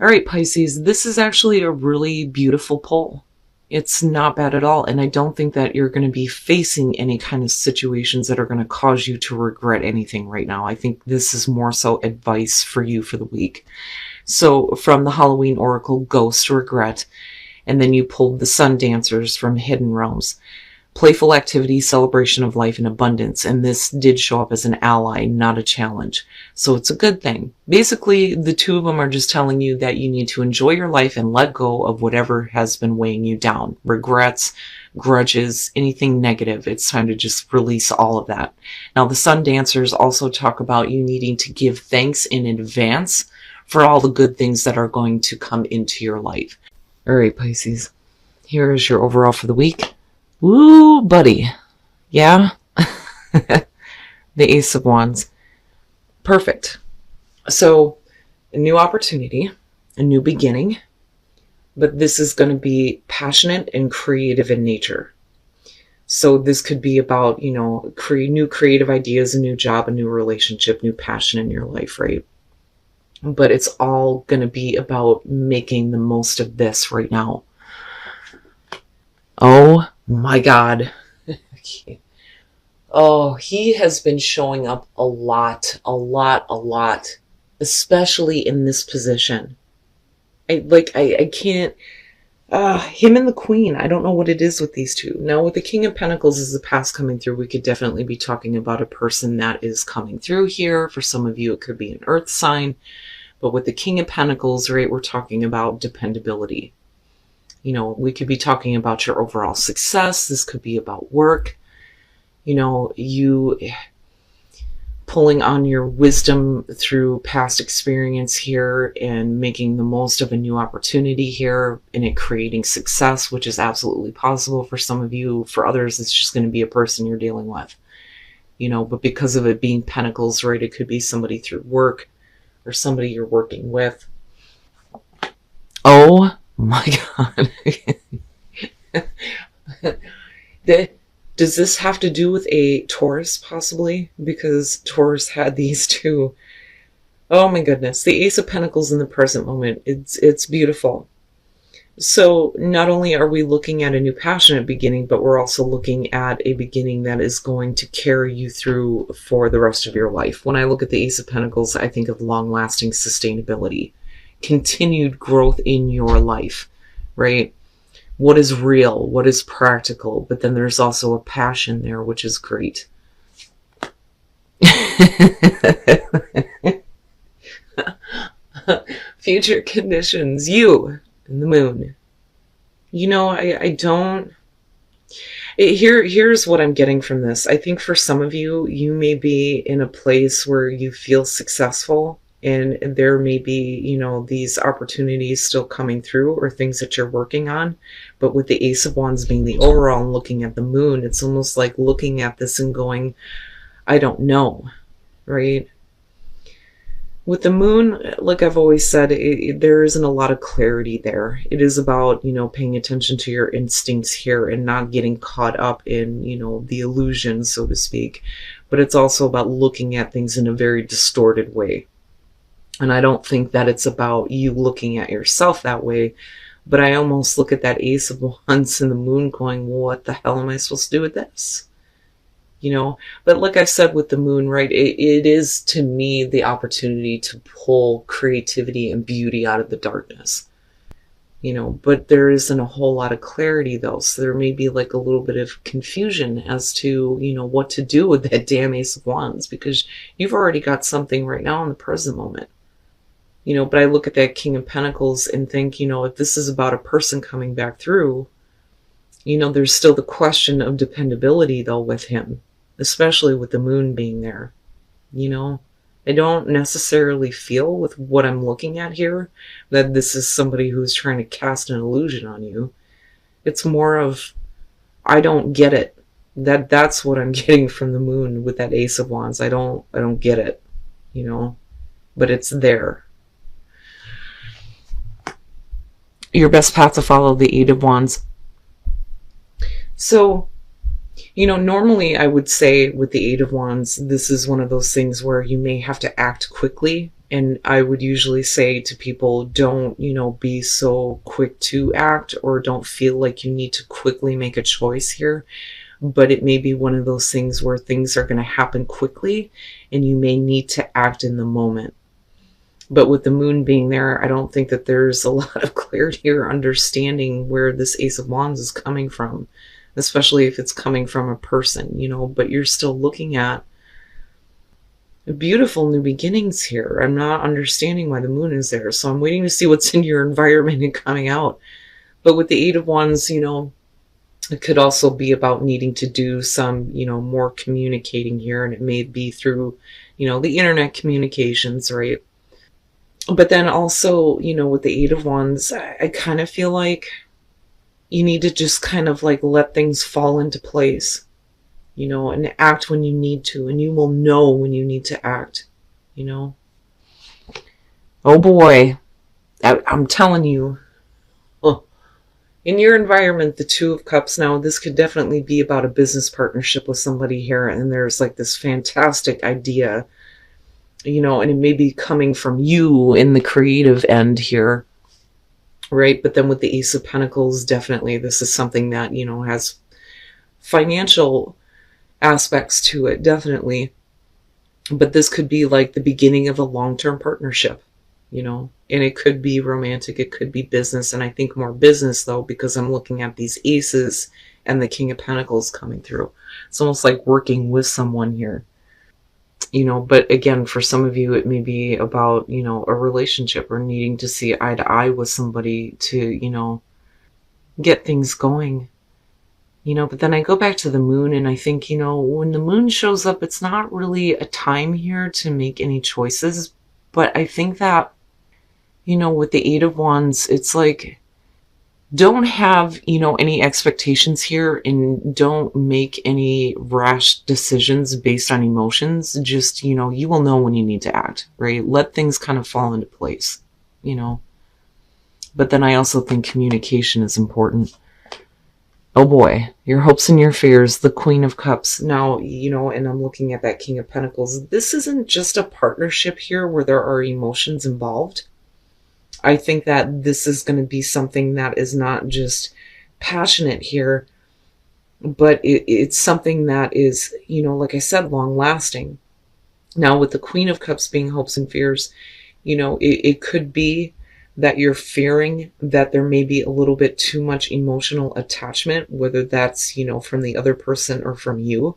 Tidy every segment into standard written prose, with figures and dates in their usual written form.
All right, Pisces, this is actually a really beautiful pull. It's not bad at all. And I don't think that you're going to be facing any kind of situations that are going to cause you to regret anything right now. I think this is more so advice for you for the week. So from the Halloween Oracle, Ghost, Regret, and then you pulled the Sun Dancers from Hidden Realms. Playful activity, celebration of life, and abundance. And this did show up as an ally, not a challenge. So it's a good thing. Basically, the two of them are just telling you that you need to enjoy your life and let go of whatever has been weighing you down. Regrets, grudges, anything negative. It's time to just release all of that. Now, the Sun Dancers also talk about you needing to give thanks in advance for all the good things that are going to come into your life. All right, Pisces. Here is your overall for the week. Woo, buddy. Yeah? The Ace of Wands. Perfect. So, a new opportunity, a new beginning, but this is going to be passionate and creative in nature. So this could be about, you know, new creative ideas, a new job, a new relationship, new passion in your life, right? But it's all going to be about making the most of this right now. Oh my God. Oh, he has been showing up a lot, especially in this position. I can't, him and the Queen, I don't know what it is with these two. Now with the King of Pentacles as the past coming through, we could definitely be talking about a person that is coming through here. For some of you, it could be an earth sign. But with the King of Pentacles, right, we're talking about dependability. You know, we could be talking about your overall success. This could be about work. You know, you pulling on your wisdom through past experience here and making the most of a new opportunity here and it creating success, which is absolutely possible for some of you. For others, it's just going to be a person you're dealing with. You know, but because of it being Pentacles, right, it could be somebody through work or somebody you're working with. Oh my God. Does this have to do with a Taurus possibly? Because Taurus had these two. Oh my goodness. The Ace of Pentacles in the present moment. It's beautiful. So not only are we looking at a new passionate beginning, but we're also looking at a beginning that is going to carry you through for the rest of your life. When I look at the Ace of Pentacles, I think of long-lasting sustainability, continued growth in your life, right? What is real, what is practical, but then there's also a passion there, which is great. Future conditions, you and the moon. You know, I don't... Here's what I'm getting from this. I think for some of you, you may be in a place where you feel successful and there may be, you know, these opportunities still coming through or things that you're working on. But with the Ace of Wands being the overall and looking at the moon, it's almost like looking at this and going, I don't know, right? With the moon, like I've always said, there isn't a lot of clarity there. It is about, you know, paying attention to your instincts here and not getting caught up in, you know, the illusion, so to speak. But it's also about looking at things in a very distorted way. And I don't think that it's about you looking at yourself that way, but I almost look at that Ace of Wands and the moon going, what the hell am I supposed to do with this? You know, but like I said with the moon, right, it is to me the opportunity to pull creativity and beauty out of the darkness. You know, but there isn't a whole lot of clarity though. So there may be like a little bit of confusion as to, you know, what to do with that damn Ace of Wands, because you've already got something right now in the present moment. You know, but I look at that King of Pentacles and think, you know, if this is about a person coming back through, you know, there's still the question of dependability though with him, especially with the moon being there. You know, I don't necessarily feel with what I'm looking at here that this is somebody who's trying to cast an illusion on you. It's more of, I don't get it. That's what I'm getting from the moon with that Ace of Wands. I don't get it, you know, but it's there. Your best path to follow, the Eight of Wands. So, you know, normally I would say with the Eight of Wands, this is one of those things where you may have to act quickly, And I would usually say to people, don't, be so quick to act, or don't feel like you need to quickly make a choice here. But it may be one of those things where things are going to happen quickly and you may need to act in the moment. But with the moon being there, I don't think that there's a lot of clarity or understanding where this Ace of Wands is coming from, especially if it's coming from a person, but you're still looking at beautiful new beginnings here. I'm not understanding why the moon is there, so I'm waiting to see what's in your environment and coming out. But with the Eight of Wands, it could also be about needing to do some, more communicating here, and it may be through, the internet communications, right? But then also, with the Eight of Wands, I kind of feel like you need to just kind of like let things fall into place, and act when you need to, and you will know when you need to act, Oh boy, I'm telling you, in your environment, the Two of Cups, now this could definitely be about a business partnership with somebody here, and there's like this fantastic idea, and it may be coming from you in the creative end here, right? But then with the Ace of Pentacles, definitely this is something that, has financial aspects to it, definitely. But this could be like the beginning of a long-term partnership, and it could be romantic, it could be business, and I think more business though, because I'm looking at these aces and the King of Pentacles coming through. It's almost like working with someone here, but again, for some of you, it may be about, a relationship or needing to see eye to eye with somebody to, get things going. But then I go back to the moon, and I think, when the moon shows up, it's not really a time here to make any choices. But I think that, with the Eight of Wands, it's like, don't have, any expectations here, and don't make any rash decisions based on emotions. Just, you will know when you need to act, right? Let things kind of fall into place, But then I also think communication is important. Oh boy, your hopes and your fears, the Queen of Cups. Now, and I'm looking at that King of Pentacles. This isn't just a partnership here where there are emotions involved. I think that this is going to be something that is not just passionate here, but it's something that is, like I said, long lasting. Now, with the Queen of Cups being hopes and fears, it could be that you're fearing that there may be a little bit too much emotional attachment, whether that's, from the other person or from you.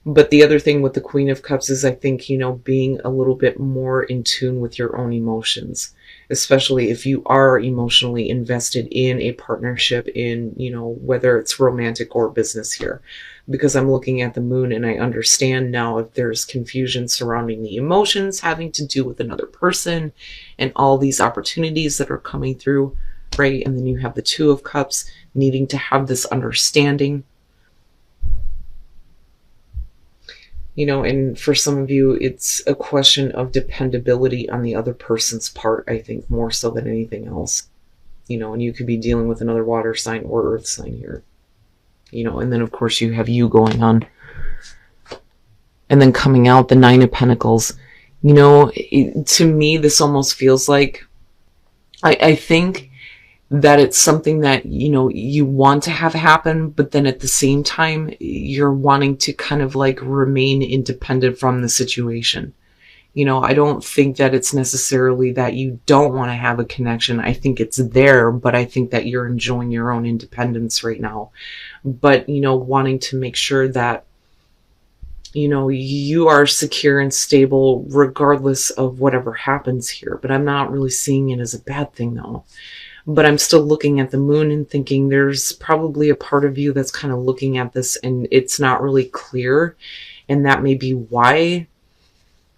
But the other thing with the Queen of Cups is, I think, being a little bit more in tune with your own emotions, especially if you are emotionally invested in a partnership, in, whether it's romantic or business here. Because I'm looking at the moon, and I understand now if there's confusion surrounding the emotions having to do with another person and all these opportunities that are coming through, right? And then you have the Two of Cups needing to have this understanding. And for some of you, it's a question of dependability on the other person's part, I think, more so than anything else. And you could be dealing with another water sign or earth sign here. And then of course you have you going on. And then coming out, the Nine of Pentacles. To me, this almost feels like, I think that it's something that, you want to have happen, but then at the same time, you're wanting to kind of like remain independent from the situation. I don't think that it's necessarily that you don't want to have a connection. I think it's there, but I think that you're enjoying your own independence right now. But, wanting to make sure that, you are secure and stable regardless of whatever happens here. But I'm not really seeing it as a bad thing though. But I'm still looking at the moon and thinking there's probably a part of you that's kind of looking at this and it's not really clear. And that may be why,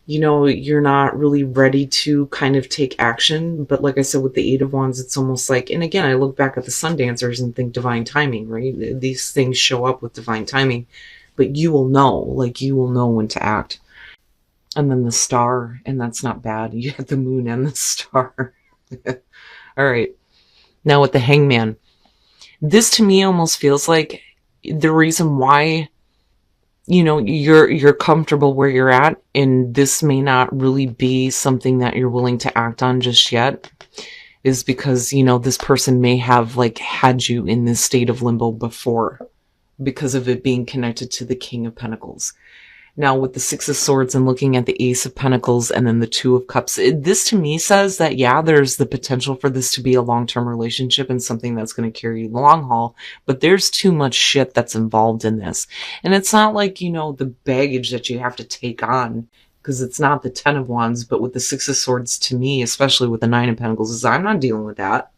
you're not really ready to kind of take action. But like I said, with the Eight of Wands, it's almost like, and again, I look back at the Sun Dancers and think divine timing, right? These things show up with divine timing, but you will know when to act. And then the Star, and that's not bad. You have the moon and the star. All right. Now with the Hangman, this to me almost feels like the reason why you know, you're comfortable where you're at, and this may not really be something that you're willing to act on just yet, is because, you know, this person may have like had you in this state of limbo before because of it being connected to the King of Pentacles. Now, with the Six of Swords and looking at the Ace of Pentacles and then the Two of Cups, this to me says that, yeah, there's the potential for this to be a long-term relationship and something that's going to carry you the long haul, but there's too much shit that's involved in this. And it's not like, you know, the baggage that you have to take on, because it's not the Ten of Wands, but with the Six of Swords, to me, especially with the Nine of Pentacles, is I'm not dealing with that.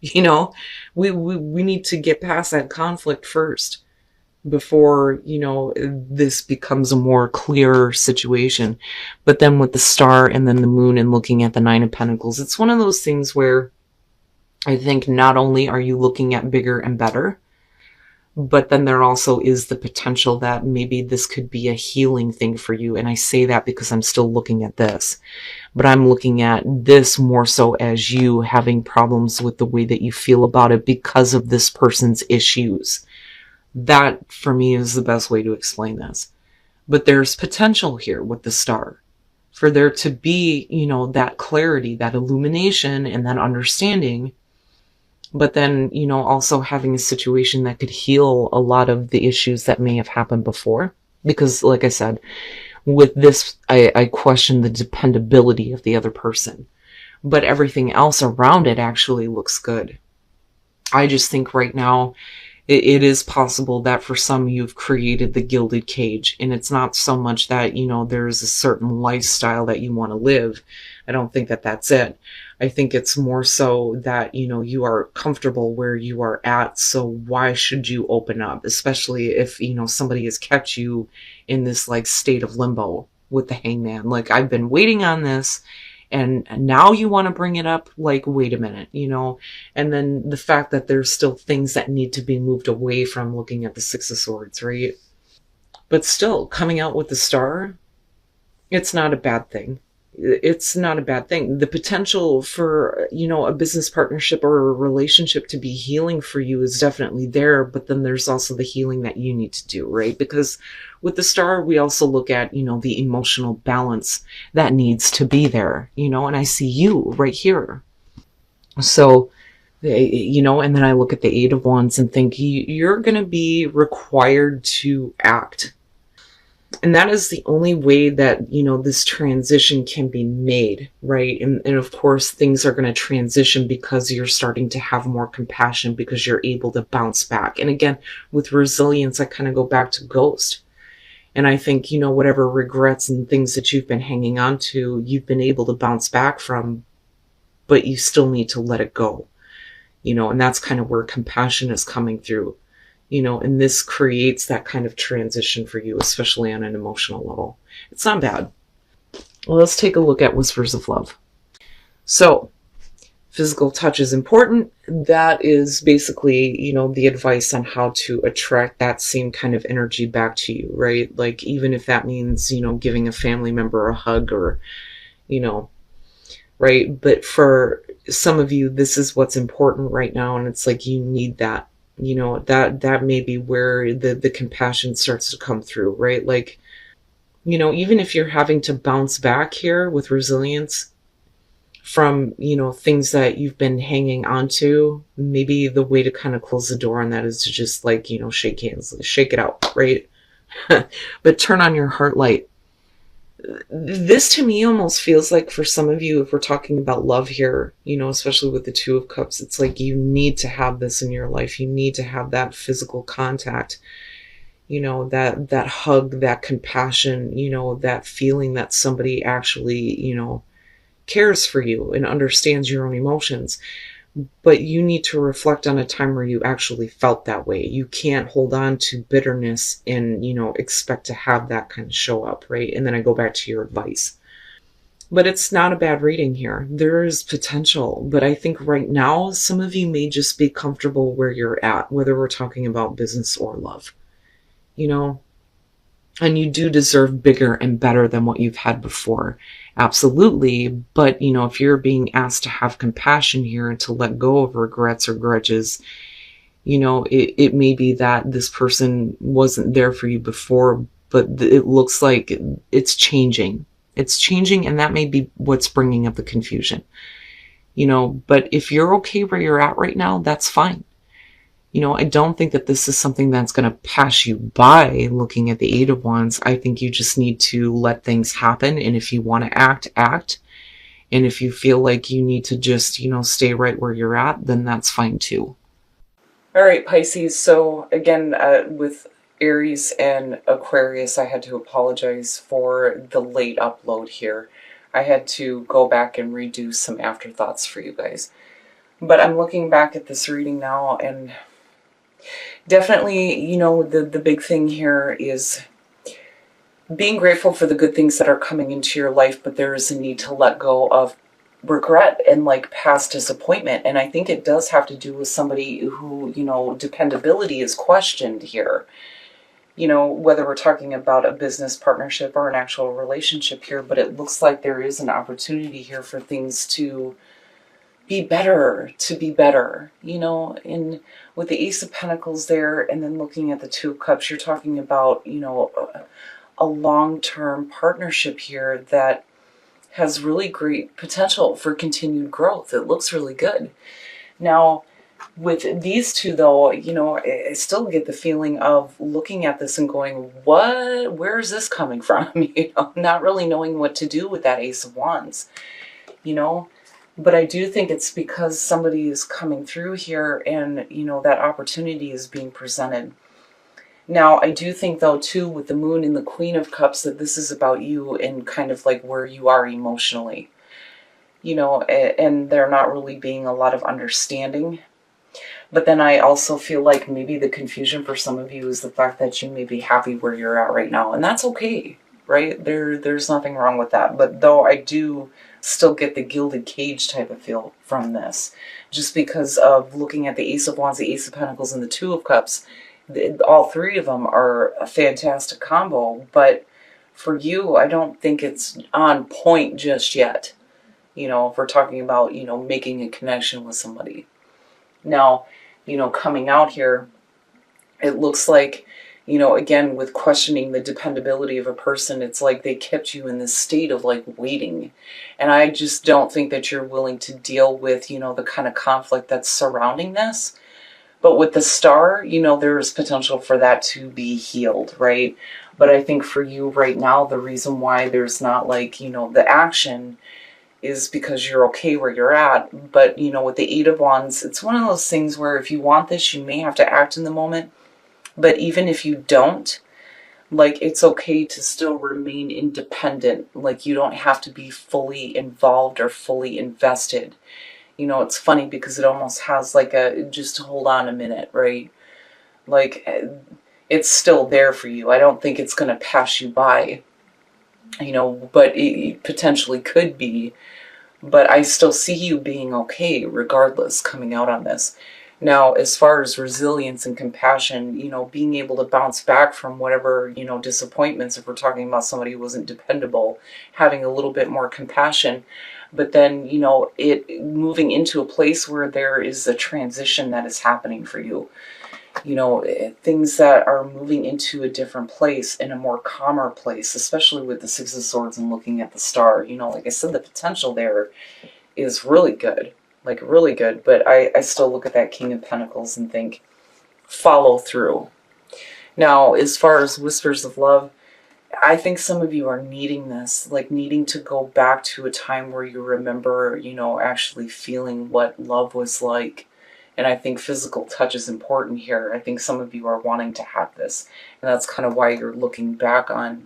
You know, we need to get past that conflict first, before, you know, this becomes a more clear situation. But then with the Star and then the Moon and looking at the Nine of Pentacles, it's one of those things where I think not only are you looking at bigger and better, but then there also is the potential that maybe this could be a healing thing for you. And I say that because I'm still looking at this, but I'm looking at this more so as you having problems with the way that you feel about it because of this person's issues. That, for me, is the best way to explain this. But there's potential here with the Star for there to be, you know, that clarity, that illumination, and that understanding. But then, you know, also having a situation that could heal a lot of the issues that may have happened before. Because, like I said, with this, I question the dependability of the other person. But everything else around it actually looks good. I just think right now, it is possible that for some you've created the gilded cage, and it's not so much that, you know, there's a certain lifestyle that you want to live. I don't think that that's it. I think it's more so that, you know, you are comfortable where you are at. So why should you open up? Especially if, you know, somebody has kept you in this like state of limbo with the Hangman. Like, I've been waiting on this, and now you want to bring it up, like, wait a minute, you know? And then the fact that there's still things that need to be moved away from looking at the Six of Swords, right? But still, coming out with the Star, it's not a bad thing. It's not a bad thing. The potential for, you know, a business partnership or a relationship to be healing for you is definitely there, but then there's also the healing that you need to do, right? Because with the Star, we also look at, you know, the emotional balance that needs to be there, you know, and I see you right here. So, you know, and then I look at the Eight of Wands and think you're going to be required to act. And that is the only way that, you know, this transition can be made, right? And of course, things are going to transition because you're starting to have more compassion, because you're able to bounce back. And again, with resilience, I kind of go back to Ghost. And I think, you know, whatever regrets and things that you've been hanging on to, you've been able to bounce back from, but you still need to let it go, you know, and that's kind of where compassion is coming through. You know, and this creates that kind of transition for you, especially on an emotional level. It's not bad. Well, let's take a look at Whispers of Love. So, physical touch is important. That is basically, you know, the advice on how to attract that same kind of energy back to you, right? Like, even if that means, you know, giving a family member a hug or, you know, right? But for some of you, this is what's important right now. And it's like, you need that. You know, that may be where the compassion starts to come through, right? Like, you know, even if you're having to bounce back here with resilience from, you know, things that you've been hanging on to, maybe the way to kind of close the door on that is to just, like, you know, shake hands, shake it out, right? But turn on your heart light. This to me almost feels like, for some of you, if we're talking about love here, you know, especially with the Two of Cups, it's like you need to have this in your life. You need to have that physical contact, you know, that hug, that compassion, you know, that feeling that somebody actually, you know, cares for you and understands your own emotions. But you need to reflect on a time where you actually felt that way. You can't hold on to bitterness and, you know, expect to have that kind of show up, right? And then I go back to your advice. But it's not a bad reading here. There is potential. But I think right now, some of you may just be comfortable where you're at, whether we're talking about business or love, you know? And you do deserve bigger and better than what you've had before. Absolutely. But, you know, if you're being asked to have compassion here and to let go of regrets or grudges, you know, it may be that this person wasn't there for you before, but it looks like it's changing. It's changing, and that may be what's bringing up the confusion. But if you're okay where you're at right now, that's fine. I don't think that this is something that's going to pass you by looking at the Eight of Wands. I think you just need to let things happen. And if you want to act, act. And if you feel like you need to just, stay right where you're at, then that's fine too. All right, Pisces. So again, with Aries and Aquarius, I had to apologize for the late upload here. I had to go back and redo some afterthoughts for you guys. But I'm looking back at this reading now, and definitely, the big thing here is being grateful for the good things that are coming into your life, but there is a need to let go of regret and like past disappointment. And I think it does have to do with somebody who, dependability is questioned here. Whether we're talking about a business partnership or an actual relationship here, but it looks like there is an opportunity here for things to be better, and with the Ace of Pentacles there, and then looking at the Two of Cups, you're talking about, a long-term partnership here that has really great potential for continued growth. It looks really good. Now, with these two, though, I still get the feeling of looking at this and going, where is this coming from? Not really knowing what to do with that Ace of Wands, But I do think it's because somebody is coming through here and, that opportunity is being presented. Now, I do think, though, too, with the Moon and the Queen of Cups, that this is about you and kind of like where you are emotionally, and there not really being a lot of understanding. But then I also feel like maybe the confusion for some of you is the fact that you may be happy where you're at right now. And that's okay, right? There's nothing wrong with that. But though I do still get the gilded cage type of feel from this, just because of looking at the Ace of Wands, the Ace of Pentacles, and the Two of Cups. All three of them are a fantastic combo, but for you, I don't think it's on point just yet. If we're talking about, making a connection with somebody. Now, coming out here, it looks like, again, with questioning the dependability of a person, it's like they kept you in this state of like waiting. And I just don't think that you're willing to deal with, the kind of conflict that's surrounding this. But with the Star, there is potential for that to be healed, right? But I think for you right now, the reason why there's not like, the action is because you're okay where you're at. But, with the Eight of Wands, it's one of those things where if you want this, you may have to act in the moment. But even if you don't, like, it's okay to still remain independent. Like, you don't have to be fully involved or fully invested. It's funny because it almost has like just hold on a minute, right? Like, it's still there for you. I don't think it's going to pass you by, but it potentially could be. But I still see you being okay regardless coming out on this. Now, as far as resilience and compassion, being able to bounce back from whatever, disappointments, if we're talking about somebody who wasn't dependable, having a little bit more compassion. But then, it moving into a place where there is a transition that is happening for you. Things that are moving into a different place, in a more calmer place, especially with the Six of Swords and looking at the Star. Like I said, the potential there is really good. Like, really good. But I still look at that King of Pentacles and think, follow through. Now, as far as Whispers of Love, I think some of you are needing this, like needing to go back to a time where you remember, actually feeling what love was like. And I think physical touch is important here. I think some of you are wanting to have this. And that's kind of why you're looking back on,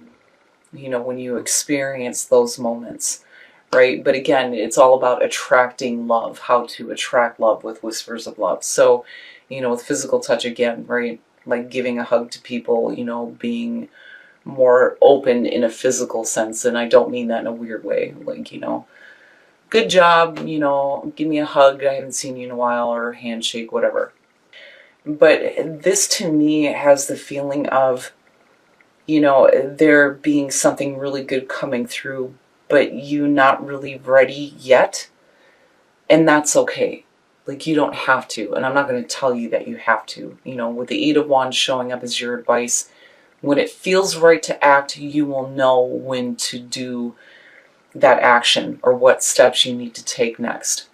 when you experience those moments, right? But again, it's all about attracting love, how to attract love with Whispers of Love. So, with physical touch again, right? Like giving a hug to people, being more open in a physical sense, and I don't mean that in a weird way, like, good job, give me a hug, I haven't seen you in a while, or a handshake, whatever. But this to me has the feeling of, there being something really good coming through, but you not really ready yet, and that's okay. Like, you don't have to, and I'm not going to tell you that you have to. With the Eight of Wands showing up as your advice, When it feels right to act, you will know when to do that action or what steps you need to take next.